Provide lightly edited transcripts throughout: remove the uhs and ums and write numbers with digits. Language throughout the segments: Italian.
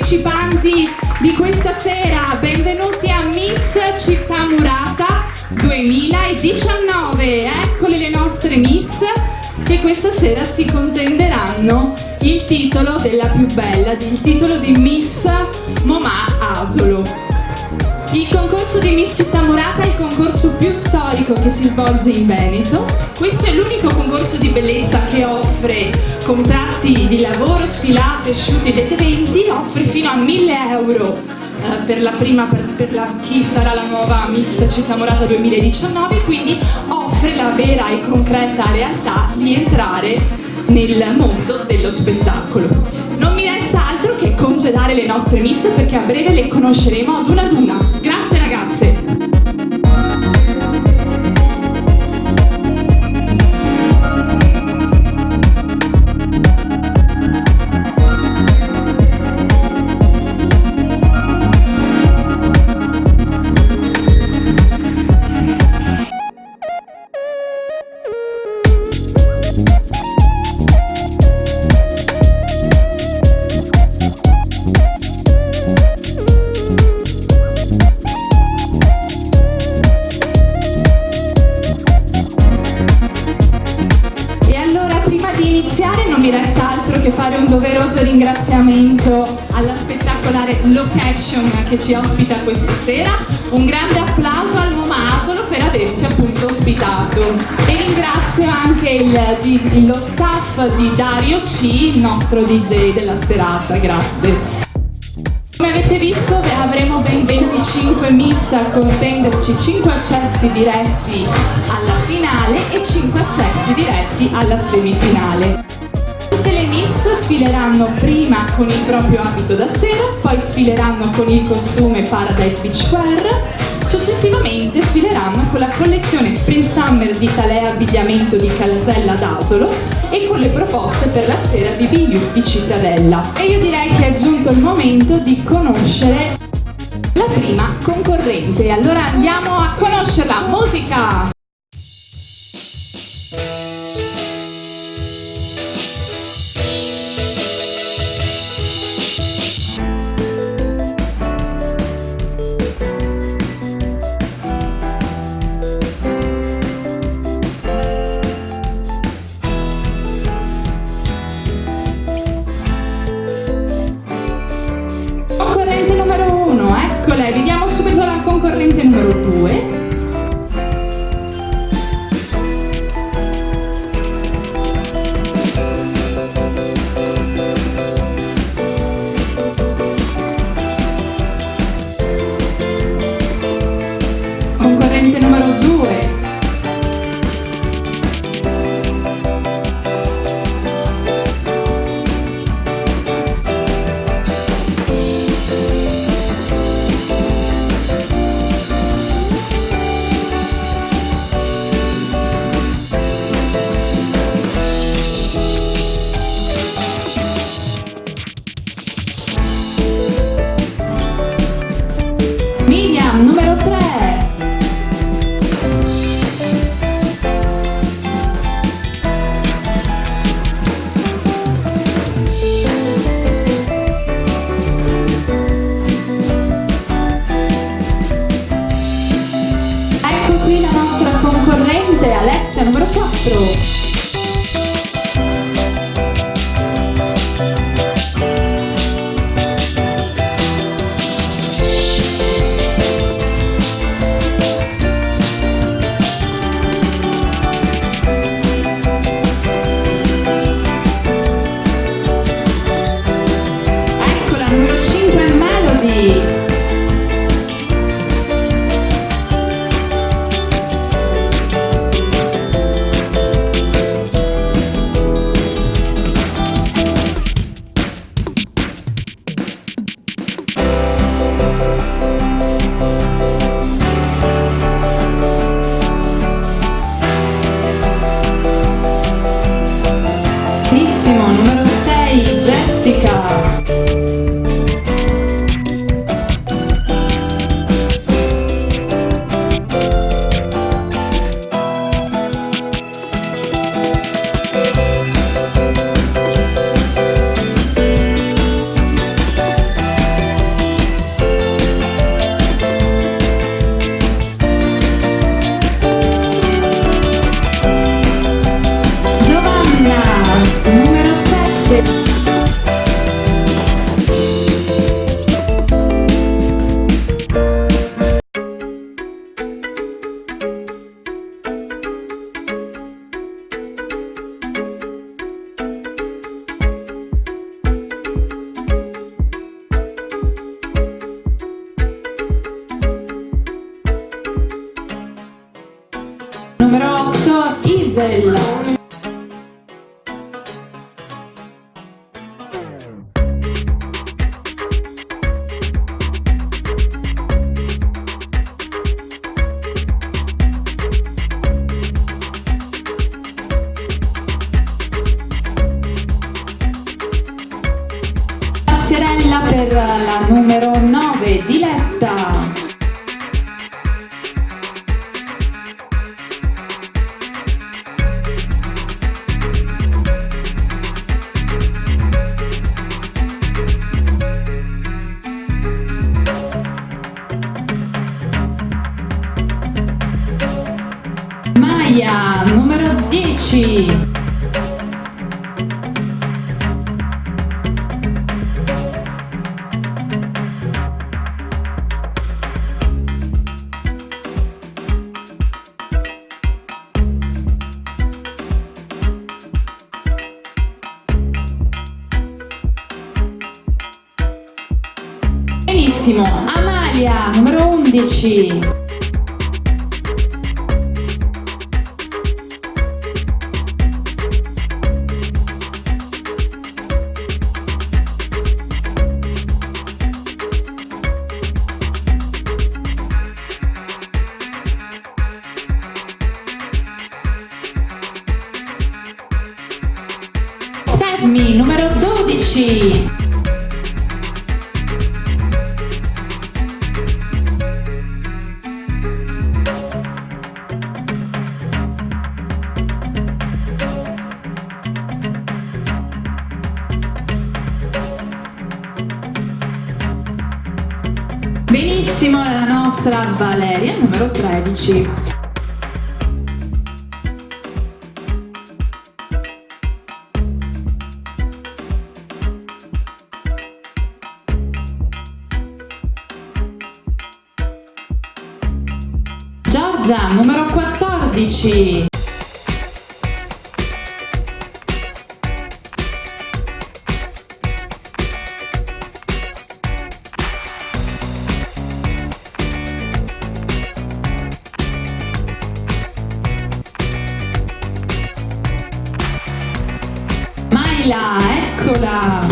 partecipanti di questa sera, benvenuti a Miss Città Murata 2019. Eccole le nostre Miss che questa sera si contenderanno il titolo della più bella, il titolo di Miss Momà Asolo. Il concorso di Miss Città Murata è il concorso più storico che si svolge in Veneto. Questo è l'unico concorso di bellezza che offre contratti di lavoro, sfilate, shoot ed eventi, offre fino a 1.000 euro per chi sarà la nuova Miss Città Murata 2019, quindi offre la vera e concreta realtà di entrare nel mondo dello spettacolo. Non mi resta altro che congedare le nostre Miss perché a breve le conosceremo ad una. Grazie ragazze! Non mi resta altro che fare un doveroso ringraziamento alla spettacolare location che ci ospita questa sera. Un grande applauso al Momà Asolo per averci appunto ospitato. E ringrazio anche lo staff di Dario C, il nostro DJ della serata. Grazie. Come avete visto avremo ben 25 Miss a contenderci 5 accessi diretti alla finale e 5 accessi diretti alla semifinale. Tutte le Miss sfileranno prima con il proprio abito da sera, poi sfileranno con il costume Paradise Beachwear, successivamente sfileranno con la collezione Spring Summer di Thalea Abbigliamento di Casella d'Asolo e con le proposte per la sera di Beauty Cittadella. E io direi che è giunto il momento di conoscere la prima concorrente. Allora andiamo a conoscerla. Musica! Vediamo subito la concorrente numero 2. Concorrente numero 2. Numero 3. Ecco qui la nostra concorrente Alessia, numero 4. Numero 5 Melody. Benissimo, numero 6 Jessica. Gisella. Passerella per la numero 9, Diletta. Maia, numero 10. Benissimo, Amalia, numero 11. Sedmi, numero 12. Benissimo, la nostra Valeria, numero 13. Giorgia, numero 14. Maila, eccola!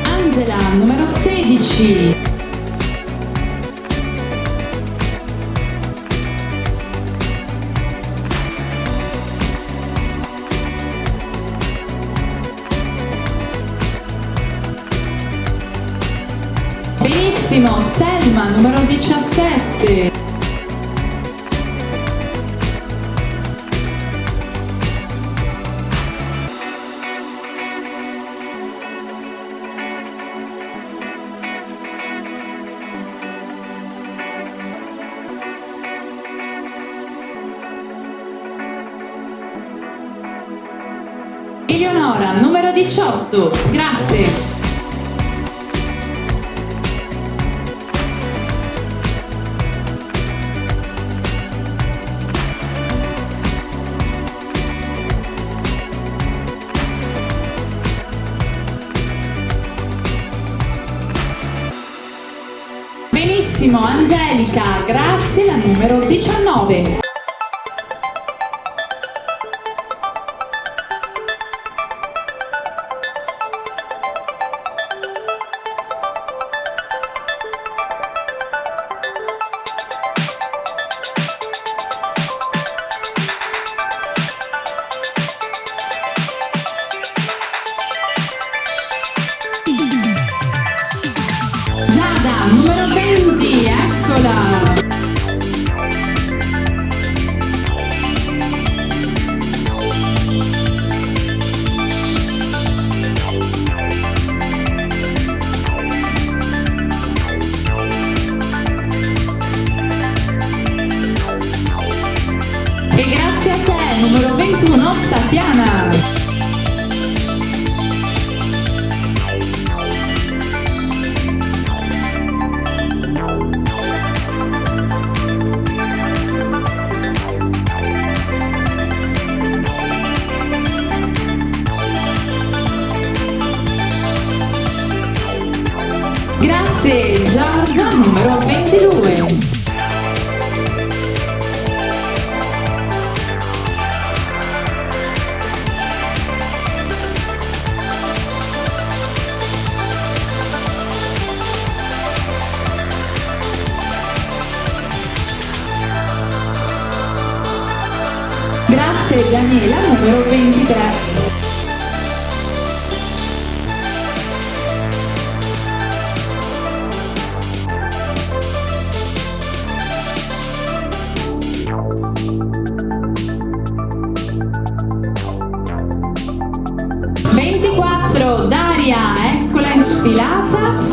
Angela, numero 16. Benissimo, Selma, numero 17. Eleonora, numero 18. Grazie. Benissimo, Angelica, grazie, la numero 19. Giada, numero 20, eccola! E grazie a te, numero 21, Tatiana! e Daniela, numero 23. Daria, eccola in sfilata.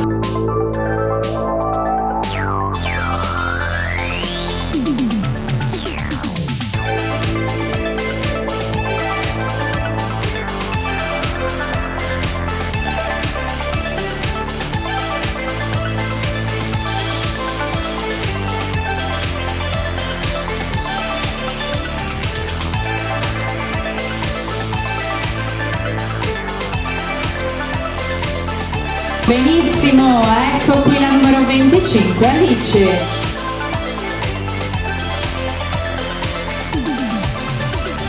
Benissimo, ecco qui la numero 25, Alice.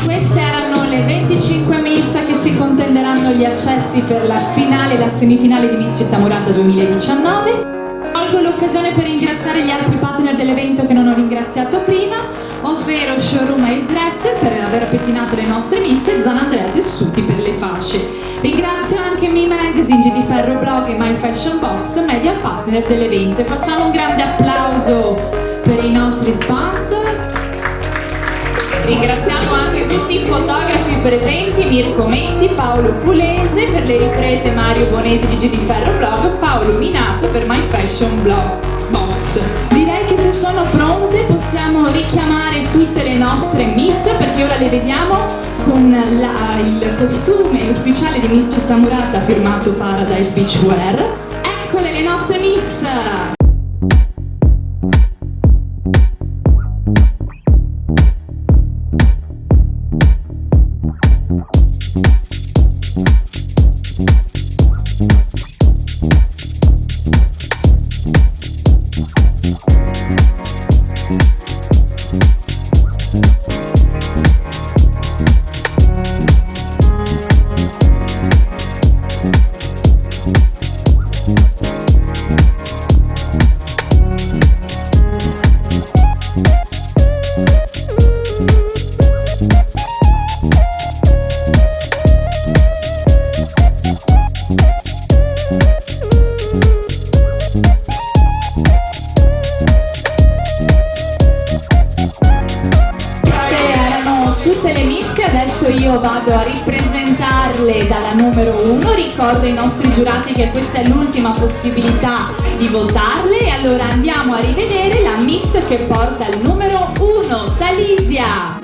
Queste erano le 25 Miss che si contenderanno gli accessi per la finale e la semifinale di Miss Città Murata 2019. Colgo l'occasione per ringraziare gli altri partner dell'evento che non ho ringraziato prima, ovvero Showroom e Dresser per aver pettinato le nostre Miss e Zona Andrea Tessuti per le fasce. Ringrazio anche Me Magazine, GD Ferro Blog e My Fashion Box, media partner dell'evento, e facciamo un grande applauso per i nostri sponsor. Ringraziamo anche tutti i fotografi presenti, Mirko Menti, Paolo Pulese per le riprese, Mario Bonesi di GD Ferro Blog, Paolo Minato per My Fashion Box. Direi che se sono pronte possiamo richiamare tutte le nostre Miss, perché ora le vediamo con il costume ufficiale di Miss Città Murata firmato Paradise Beachwear. Eccole le nostre Miss! Adesso io vado a ripresentarle dalla numero 1, ricordo ai nostri giurati che questa è l'ultima possibilità di votarle, e allora andiamo a rivedere la Miss che porta il numero 1, Talisia.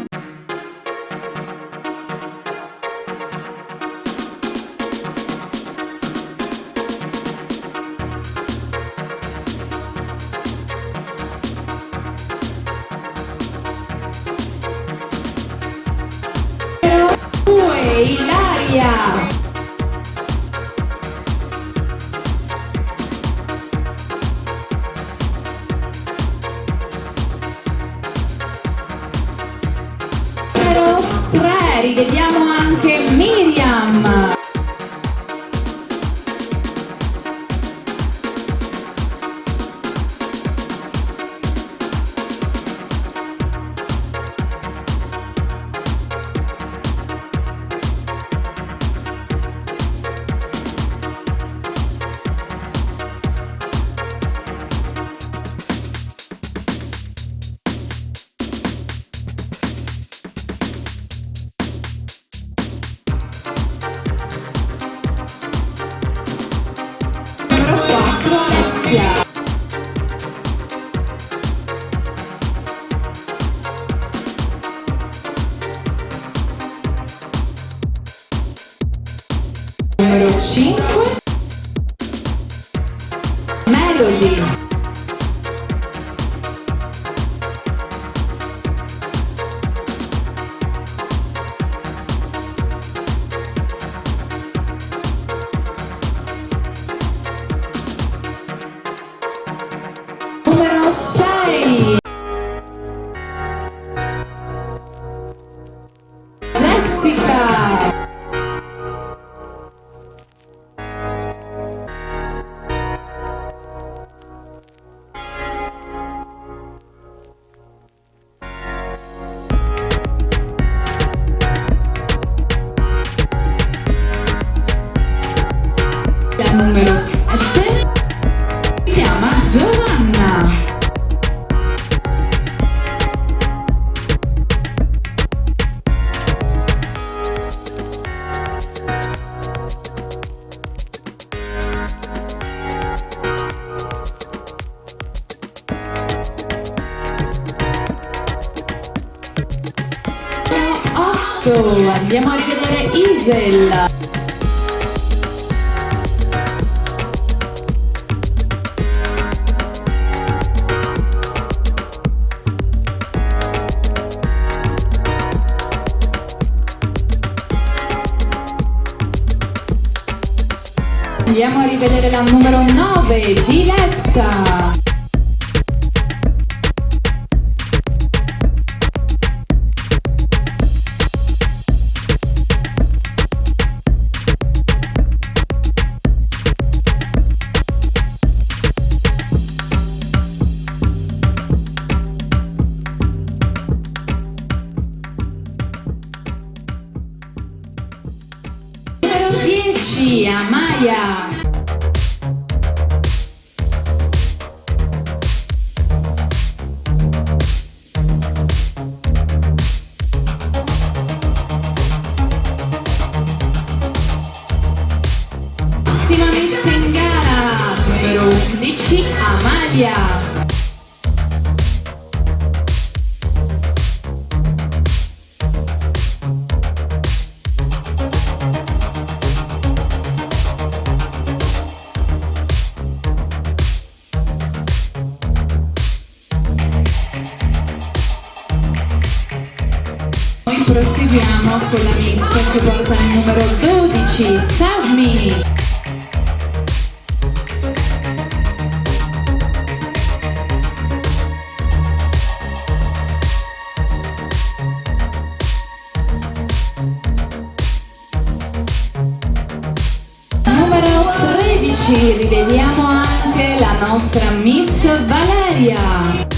Ilaria. Numero 3, rivediamo anche Miriam. Numero 5, Melody. Numero 6, Jessica. 18 andiamo a rivedere Isel. Andiamo a rivedere la numero 9, Diletta. Numero 10, Amaya. Messa in gara, numero 11, Amalia. Noi proseguiamo con la miss che porta il numero 12, Sammy. Rivediamo anche la nostra Miss Valeria.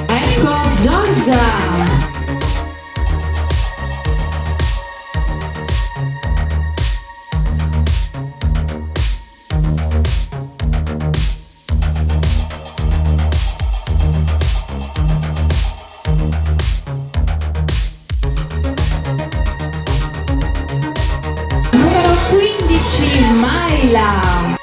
Ecco Giorgia. Numero 15, Mayla.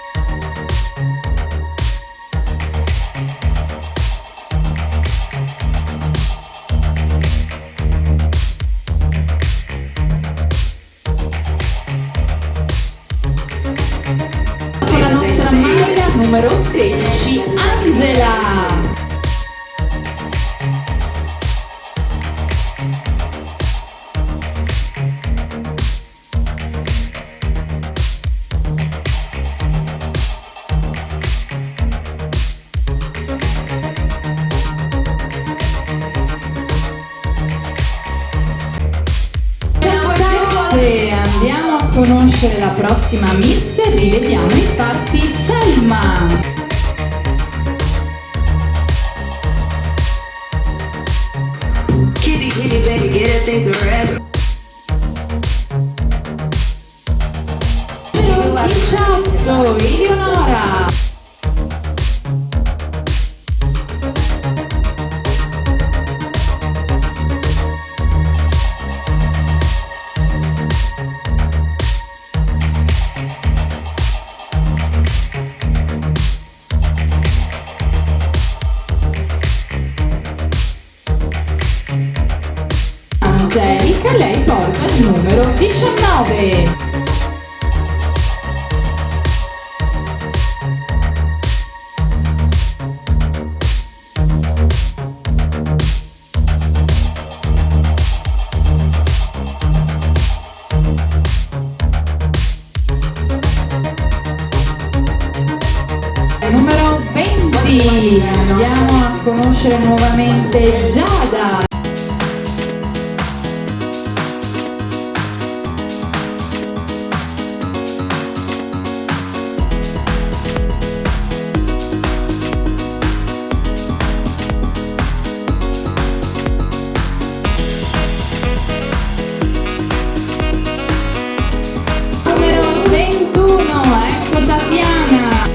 La nostra Mayla numero 16, Angela. Andiamo a conoscere la prossima miss, rivediamo infatti Selma. Kitty, kitty, baby, get her things to rest. Numero 18, Eleonora. Angelica, lei porta il numero 19. Numero 20, andiamo a conoscere nuovamente Giada. Numero 21, ecco Tatiana.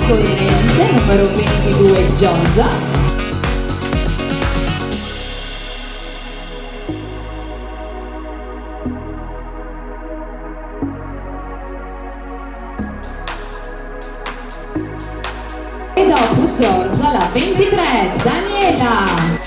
concorrente numero 22 Giorgia. E dopo Giorgia la 23 Daniela.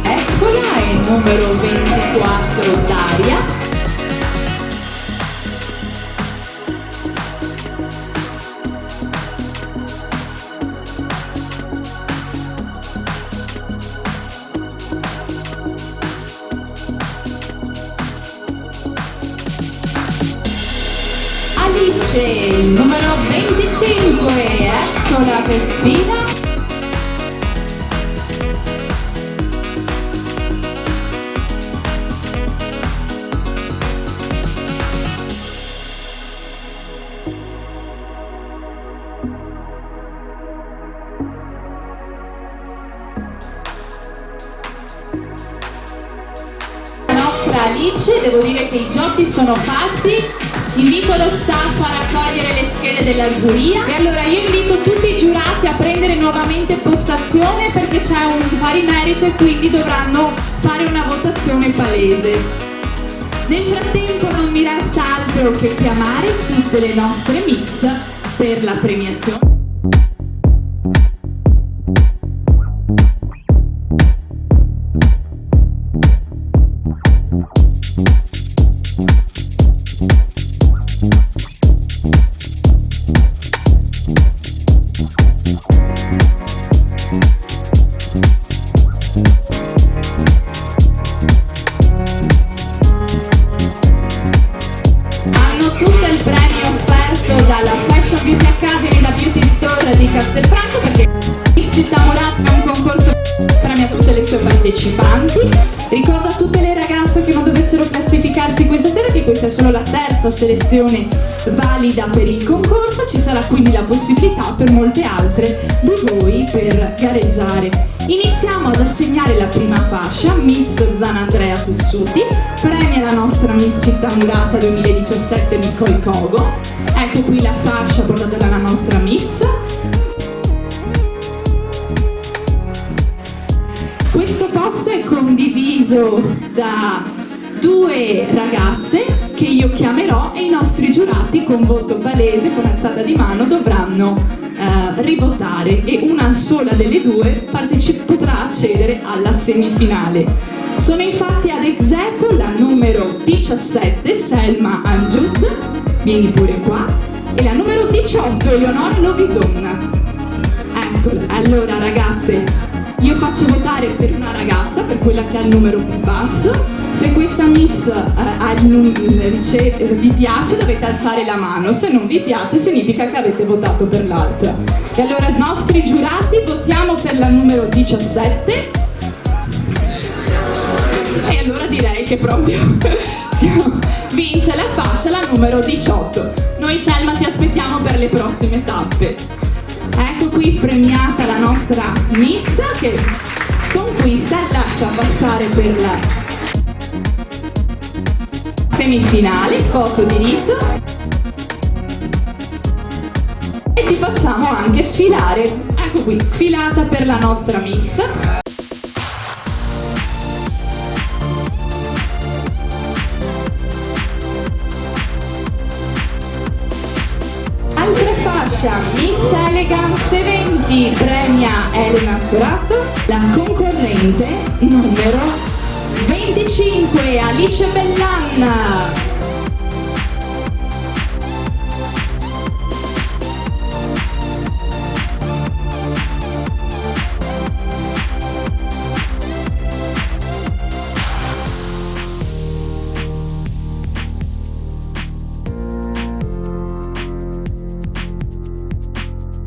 Eccola, è il numero 24 Daria. Alice, il numero 25, eccola che sfida. Alice, devo dire che i giochi sono fatti, invito lo staff a raccogliere le schede della giuria e allora io invito tutti i giurati a prendere nuovamente postazione perché c'è un pari merito e quindi dovranno fare una votazione palese. Nel frattempo non mi resta altro che chiamare tutte le nostre miss per la premiazione. Dalla Fashion Beauty Academy, la Beauty Store di Castelfranco, perché Miss Città Murata è un concorso che premia tutte le sue partecipanti. Ricordo a tutte le ragazze che non dovessero classificarsi questa sera che questa è solo la terza selezione valida per il concorso, ci sarà quindi la possibilità per molte altre di voi per gareggiare. Iniziamo ad assegnare la prima fascia, Miss Zanandrea Tessuti, premia la nostra Miss Città Murata 2017 Nicole Cogo. Ecco qui la fascia portata dalla nostra Miss. Questo posto è condiviso da due ragazze che io chiamerò e i nostri giurati con voto palese, con alzata di mano, dovranno rivotare e una sola delle due potrà accedere alla semifinale. Sono infatti ad esequo la numero 17 Selma Angiud, vieni pure qua, e la numero 18 Eleonora Lovison. Eccola, allora ragazze, io faccio votare per una ragazza, per quella che ha il numero più basso. Se questa Miss vi piace dovete alzare la mano, se non vi piace significa che avete votato per l'altra. E allora nostri giurati votiamo per la numero 17 e allora direi che proprio vince la fascia la numero 18. Noi Selma ti aspettiamo per le prossime tappe. Ecco qui premiata la nostra Miss che conquista e lascia passare per la semifinale, foto di rito, e ti facciamo anche sfilare. Ecco qui, sfilata per la nostra Miss. Altra fascia, Miss Elegance 20, premia Elena Sorato, la concorrente numero 25 Alice Bellan.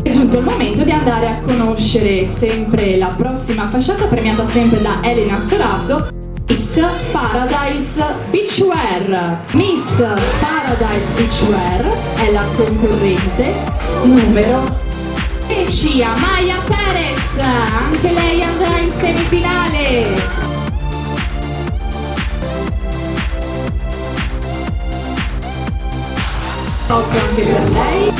È giunto il momento di andare a conoscere sempre la prossima fasciata premiata sempre da Elena Sorato, Miss Paradise Beachwear. Miss Paradise Beachwear è la concorrente numero 10 Amaya Perez, anche lei andrà in semifinale. Anche per lei.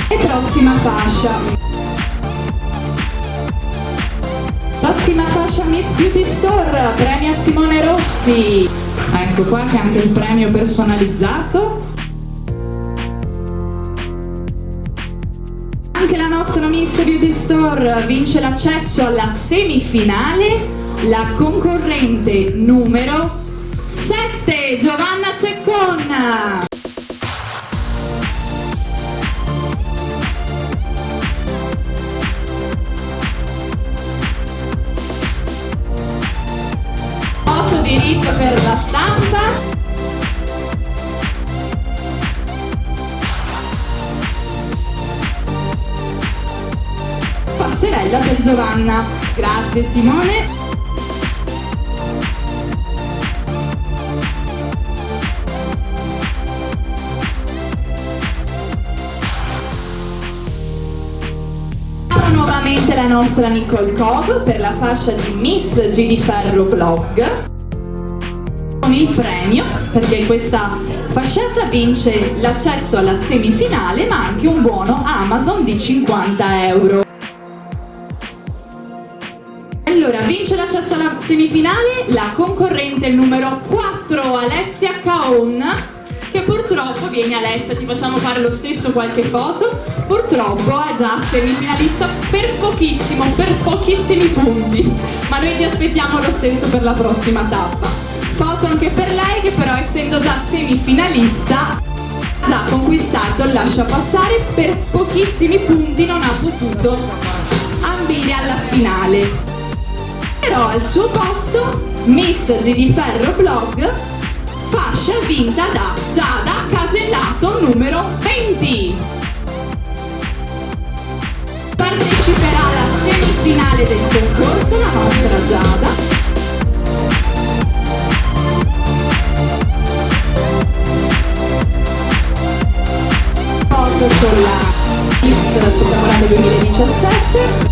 E prossima fascia. Prossima fascia Miss Beauty Store, premio Simone Rossi. Ecco qua che anche il premio personalizzato. Anche la nostra Miss Beauty Store vince l'accesso alla semifinale. La concorrente numero 7, Giovanna Ceccon. Foto diritto per la stampa. Passerella per Giovanna. Grazie Simone. Nuovamente la nostra Nicole Cog per la fascia di Miss G di Ferro Blog con il premio, perché questa fasciata vince l'accesso alla semifinale ma anche un buono Amazon di 50 euro. Allora, vince l'accesso alla semifinale la concorrente numero 4, Alessia Caon, che purtroppo, vieni Alessia, ti facciamo fare lo stesso qualche foto, purtroppo è già semifinalista per pochissimo, per pochissimi punti, ma noi ti aspettiamo lo stesso per la prossima tappa. Foto anche per lei che però, essendo già semifinalista, ha già conquistato il lascia passare, per pochissimi punti non ha potuto ambire alla finale. Però al suo posto Miss G di Ferro Blog, fascia vinta da Giada Casellato numero 20. Parteciperà alla semifinale del concorso la nostra Giada. Foto con la Miss Città Morale 2017.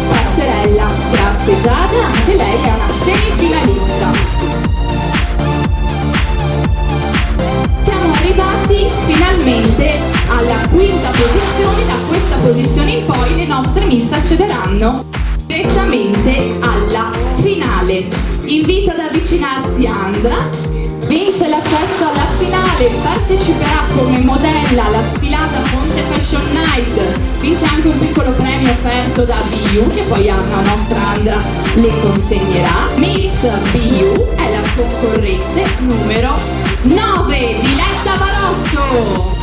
Passerella, grazie Giada, anche lei è una semifinalista. Arrivati finalmente alla quinta posizione. Da questa posizione in poi le nostre miss accederanno direttamente alla finale. Invito ad avvicinarsi Andra, vince l'accesso alla finale, parteciperà come modella alla sfilata Ponte Fashion Night, vince anche un piccolo premio offerto da BU che poi la nostra Andra le consegnerà. Miss BU è la concorrente numero 9, Diletta Barotto.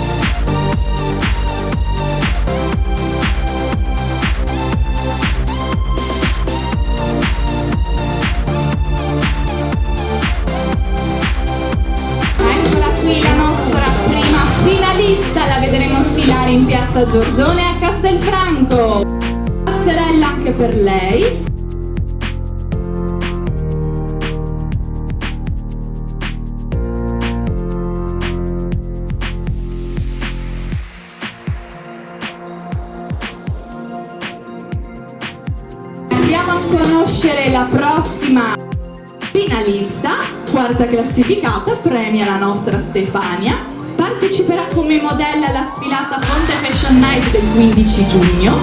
Eccola qui la nostra prima finalista, la vedremo sfilare in Piazza Giorgione a Castelfranco. Passerella anche per lei. Andiamo a conoscere la prossima finalista, quarta classificata, premia la nostra Stefania, parteciperà come modella alla sfilata Ponte Fashion Night del 15 giugno.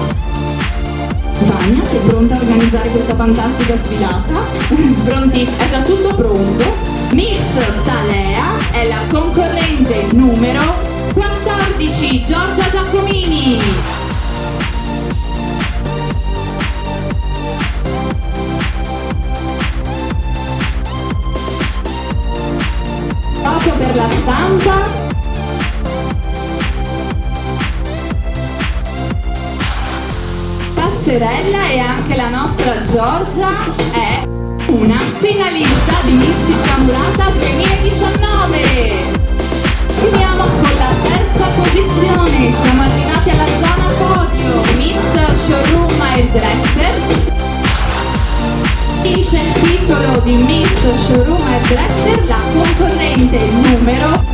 Stefania, sei pronta a organizzare questa fantastica sfilata? Prontissima, è già tutto pronto. Miss Talea è la concorrente numero 14, Giorgia Giacomini. Foto per la stampa. Passerella e anche la nostra Giorgia è una finalista di Miss Città Murata 2019. Finiamo con la terza posizione, siamo arrivati alla zona podio. Miss Showroom Hairdresser vince il titolo di Miss Showroom Hairdresser la concorrente numero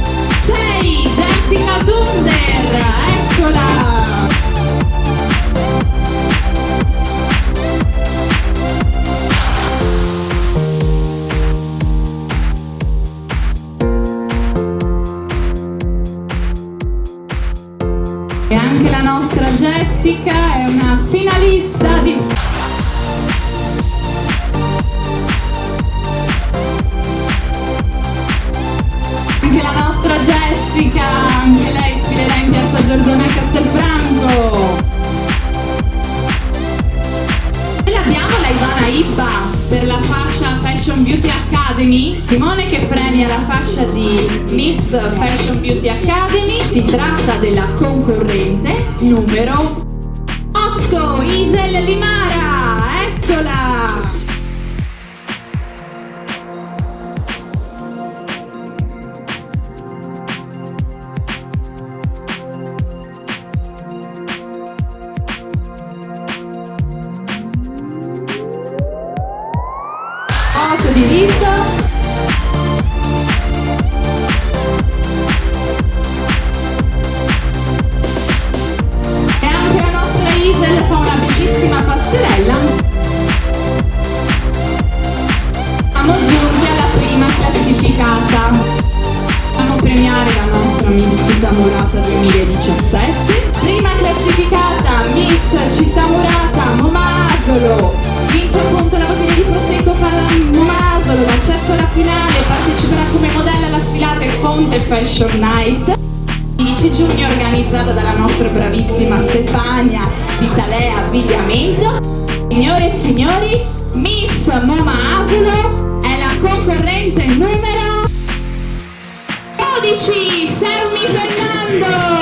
E anche la nostra Jessica è una finalista di... Anche la nostra Jessica, anche lei sfilerà in piazza Giorgione a Castelfranco. E abbiamo la Ivana Ibba per la fascia Fashion Beauty Academy. Simone che premia la fascia di Miss Fashion Beauty Academy. Si tratta della concorrente numero 8, Isel Limara. Eccola! Foto di Lisa. E anche la nostra Isel fa una bellissima passerella. Siamo giunti alla prima classificata. Andiamo a premiare la nostra Miss Città Murata 2017. Prima classificata Miss Città Murata Momasolo. Vince appunto la bottiglia di prosecco Momasolo, l'accesso alla finale, parteciperà come modella alla sfilata Fonte Fashion Night. 15 giugno organizzata dalla nostra bravissima Stefania di Talea Abbigliamento. Signore e signori, Miss Momasolo è la concorrente numero 12, Sammy Fernando.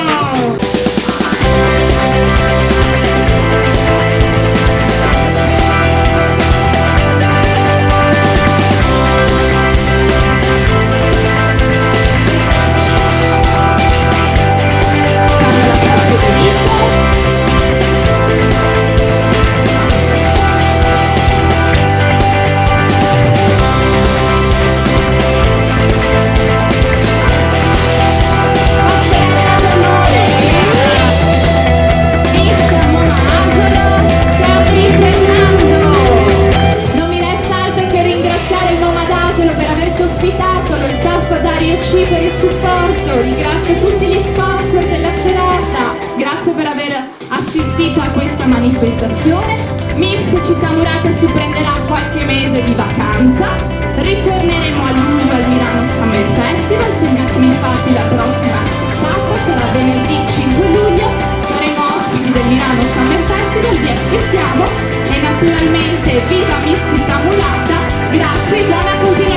Per il supporto, ringrazio tutti gli sponsor della serata, grazie per aver assistito a questa manifestazione. Miss Città Murata si prenderà qualche mese di vacanza, ritorneremo a luglio al Milano Summer Festival, segnatevi infatti la prossima tappa sarà venerdì 5 luglio, saremo ospiti del Milano Summer Festival, vi aspettiamo e naturalmente viva Miss Città Murata, grazie e buona continuazione.